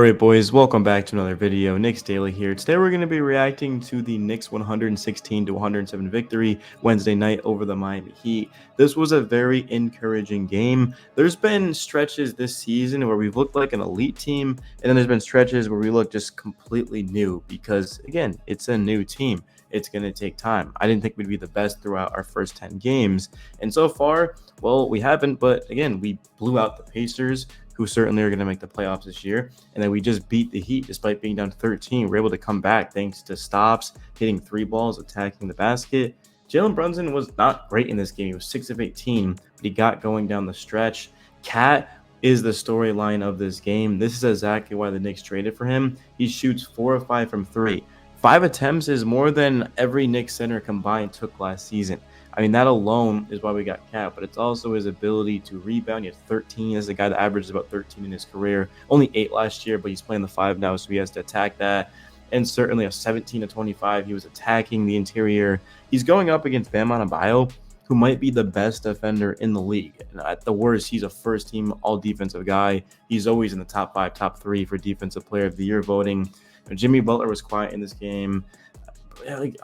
Alright boys, welcome back to another video. Knicks Daily here. Today we're going to be reacting to the Knicks 116-107 victory Wednesday night over the Miami Heat. This was a very encouraging game. There's been stretches this season where we've looked like an elite team, and then there's been stretches where we look just completely new because, again, it's a new team. It's going to take time. I didn't think we'd be the best throughout our first 10 games, and so far, well, we haven't, but again, we blew out the Pacers, who certainly are going to make the playoffs this year. And then we just beat the Heat despite being down 13. We're able to come back thanks to stops, hitting three balls, attacking the basket. Jalen Brunson was not great in this game. He was 6 of 18, but he got going down the stretch. Cat is the storyline of this game. This is exactly why the Knicks traded for him. He shoots 4 of 5 from 3. 5 attempts is more than every Knicks center combined took last season. I mean, that alone is why we got Cat, but it's also his ability to rebound. He has 13 as a guy that averages about 13 in his career. Only 8 last year, but he's playing the 5 now, so he has to attack that. And certainly a 17 to 25, he was attacking the interior. He's going up against Bam Adebayo, who might be the best defender in the league. And at the worst, he's a first-team all-defensive guy. He's always in the top 5, top 3 for Defensive Player of the Year voting. Jimmy Butler was quiet in this game.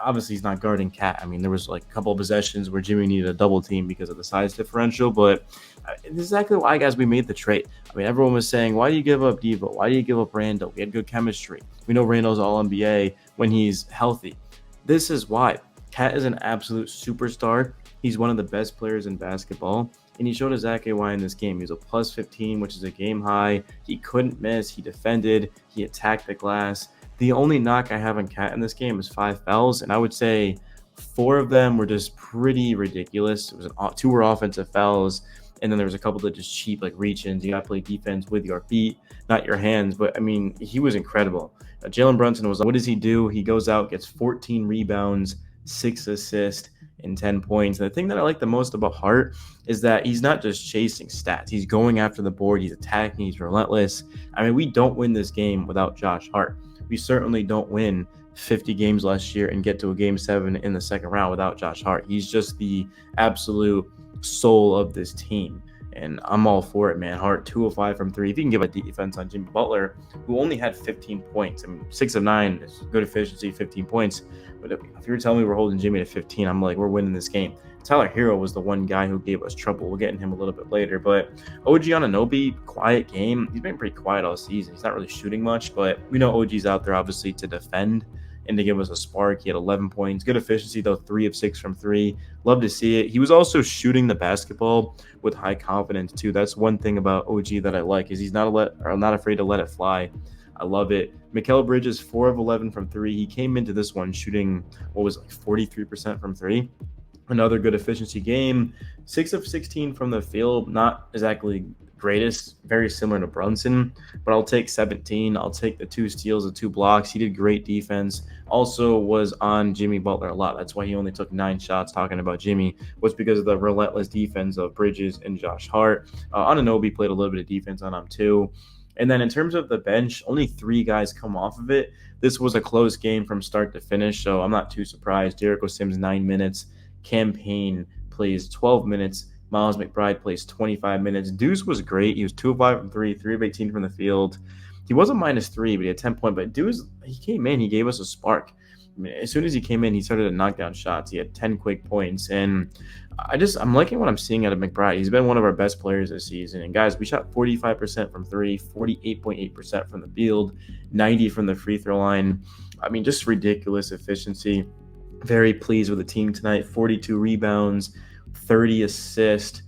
Obviously he's not guarding Cat. I mean, there was like a couple of possessions where Jimmy needed a double team because of the size differential, but it's exactly why, guys, we made the trade. I mean, everyone was saying, why do you give up Devo? Why do you give up Randall? We had good chemistry. We know Randall's all NBA when he's healthy. This is why. Cat is an absolute superstar. He's one of the best players in basketball, and he showed exactly why in this game. He was a plus 15, which is a game high. He couldn't miss. He defended. He attacked the glass. The only knock I have on Cat in this game is 5 fouls, and I would say 4 of them were just pretty ridiculous. It was 2 were offensive fouls, and then there was a couple that just cheap, like reach-ins. You got to play defense with your feet, not your hands. But, I mean, he was incredible. Jalen Brunson was, what does he do? He goes out, gets 14 rebounds, 6 assists, and 10 points. And the thing that I like the most about Hart is that he's not just chasing stats. He's going after the board. He's attacking. He's relentless. I mean, we don't win this game without Josh Hart. We certainly don't win 50 games last year and get to a game 7 in the second round without Josh Hart. He's just the absolute soul of this team. And I'm all for it, man. Hart, 2 of 5 from 3. If you can give a defense on Jimmy Butler, who only had 15 points. I mean, 6 of 9 is good efficiency, 15 points. But if you're telling me we're holding Jimmy to 15, I'm like, we're winning this game. Tyler Herro was the one guy who gave us trouble. We'll get in him a little bit later. But OG Anunoby, quiet game. He's been pretty quiet all season. He's not really shooting much, but we know OG's out there, obviously, to defend and to give us a spark. He had 11 points. Good efficiency, though, 3 of 6 from 3. Love to see it. He was also shooting the basketball with high confidence, too. That's one thing about OG that I like, is he's not afraid to let it fly. I love it. Mikal Bridges, 4 of 11 from 3. He came into this one shooting, 43% from 3. Another good efficiency game. 6 of 16 from the field. Not exactly greatest, very similar to Brunson, but I'll take 17. I'll take the 2 steals, the 2 blocks. He did great defense. Also was on Jimmy Butler a lot. That's why he only took 9 shots. Talking about Jimmy was because of the relentless defense of Bridges and Josh Hart. Anunoby played a little bit of defense on him too. And then in terms of the bench, only 3 guys come off of it. This was a close game from start to finish, so I'm not too surprised. Jericho Sims, 9 minutes. Cam Payne plays 12 minutes. Miles McBride plays 25 minutes. Deuce was great. He was 2 of 5 from 3, 3 of 18 from the field. He wasn't -3, but he had 10 points. But Deuce, he came in. He gave us a spark. I mean, as soon as he came in, he started to knock down shots. He had 10 quick points. And I'm liking what I'm seeing out of McBride. He's been one of our best players this season. And, guys, we shot 45% from 3, 48.8% from the field, 90 from the free throw line. I mean, just ridiculous efficiency. Very pleased with the team tonight. 42 rebounds, 30 assists,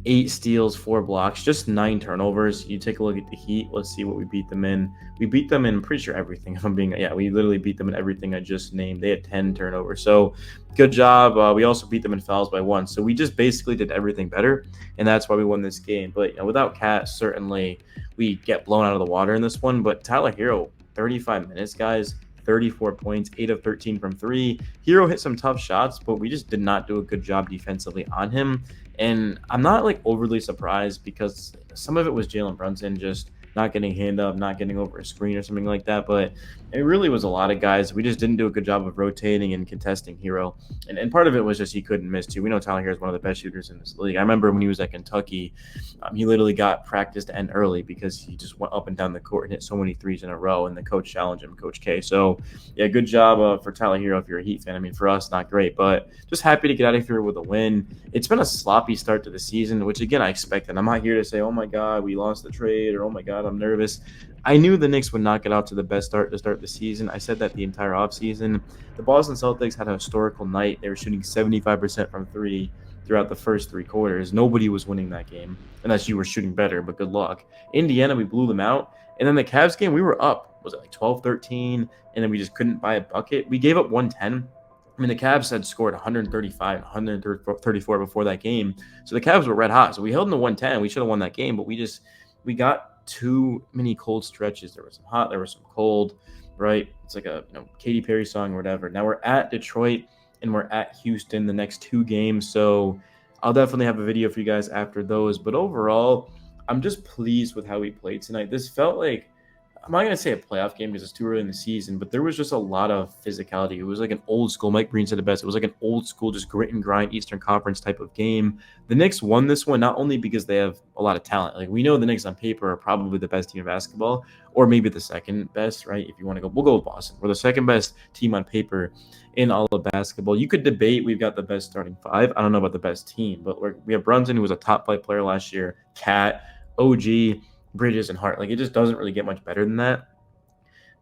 8 steals, 4 blocks, just 9 turnovers. You take a look at the Heat. Let's see what we beat them in. We beat them in, I'm pretty sure, everything. If I'm being, we literally beat them in everything I just named. They had 10 turnovers. So good job. We also beat them in fouls by 1. So we just basically did everything better, and that's why we won this game. But without Cat, certainly we get blown out of the water in this one. But Tyler Herro, 35 minutes, guys. 34 points, 8 of 13 from 3. Herro hit some tough shots, but we just did not do a good job defensively on him. And I'm not overly surprised because some of it was Jalen Brunson just not getting hand up, not getting over a screen or something like that. But it really was a lot of guys. We just didn't do a good job of rotating and contesting Herro. And part of it was just he couldn't miss too. We know Tyler Herro is one of the best shooters in this league. I remember when he was at Kentucky, he literally got practice to end early because he just went up and down the court and hit so many threes in a row, and the coach challenged him, Coach K. So, yeah, good job for Tyler Herro if you're a Heat fan. I mean, for us, not great, but just happy to get out of here with a win. It's been a sloppy start to the season, which, again, I expected. I'm not here to say, oh, my God, we lost the trade, or oh, my God, I'm nervous. I knew the Knicks would not get out to the best start to start the season. I said that the entire offseason. The Boston Celtics had a historical night. They were shooting 75% from three throughout the first three quarters. Nobody was winning that game unless you were shooting better, but good luck. Indiana, we blew them out. And then the Cavs game, we were up. Was it like 12-13? And then we just couldn't buy a bucket. We gave up 110. I mean, the Cavs had scored 135, 134 before that game. So the Cavs were red hot. So we held them to 110. We should have won that game, but we got too many cold stretches. There was some hot, there was some cold, right? It's like a Katy Perry song or whatever. Now we're at Detroit and we're at Houston the next two games. So I'll definitely have a video for you guys after those. But overall, I'm just pleased with how we played tonight. This felt like, I'm not going to say a playoff game because it's too early in the season, but there was just a lot of physicality. It was like an old school, Mike Breen said it best, it was like an old school, just grit and grind Eastern Conference type of game. The Knicks won this one not only because they have a lot of talent. Like, we know the Knicks on paper are probably the best team in basketball, or maybe the second best, right? If you want to go, we'll go with Boston. We're the second best team on paper in all of basketball. You could debate we've got the best starting five. I don't know about the best team, but we have Brunson, who was a top 5 player last year, Cat, OG, Bridges, and Hart. Like, it just doesn't really get much better than that.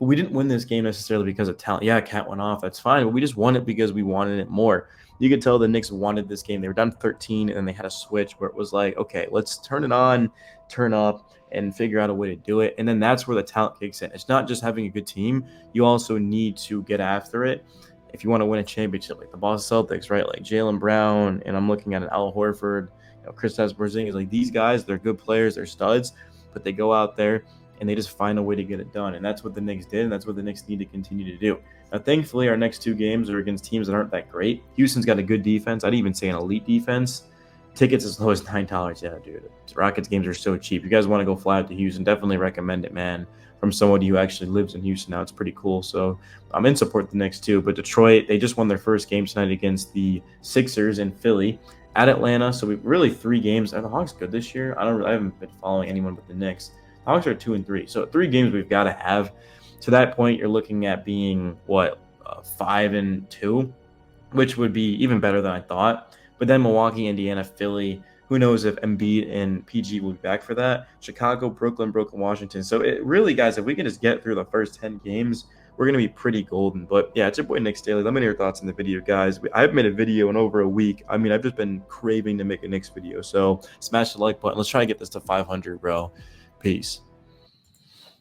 But we didn't win this game necessarily because of talent. Yeah, Cat went off. That's fine. But we just won it because we wanted it more. You could tell the Knicks wanted this game. They were down 13, and then they had a switch where it was like, okay, let's turn it on, turn up, and figure out a way to do it. And then that's where the talent kicks in. It's not just having a good team. You also need to get after it if you want to win a championship, like the Boston Celtics, right? Like Jaylen Brown, and I'm looking at an Al Horford, Kristaps Porzingis. Like, these guys, they're good players, they're studs, but they go out there and they just find a way to get it done. And that's what the Knicks did, and that's what the Knicks need to continue to do. Now, thankfully, our next two games are against teams that aren't that great. Houston's got a good defense. I'd even say an elite defense. Tickets as low as $9. Yeah, dude. Rockets games are so cheap. You guys want to go fly out to Houston, definitely recommend it, man. From somebody who actually lives in Houston now, it's pretty cool. So I'm in support the Knicks too. But Detroit, they just won their first game tonight against the Sixers in Philly. At Atlanta, so we really 3 games. Are the Hawks good this year? I haven't been following anyone but the Knicks. Hawks are 2-3, so 3 games we've got to have. To that point, you're looking at being 5-2, which would be even better than I thought. But then Milwaukee, Indiana, Philly. Who knows if Embiid and PG will be back for that? Chicago, Brooklyn, Washington. So it really, guys, if we can just get through the first 10 games, we're going to be pretty golden. But yeah, it's your boy Knicks Daily. Let me know your thoughts in the video, guys. I haven't made a video in over a week. I mean, I've just been craving to make a Knicks video. So smash the like button. Let's try to get this to 500, bro. Peace.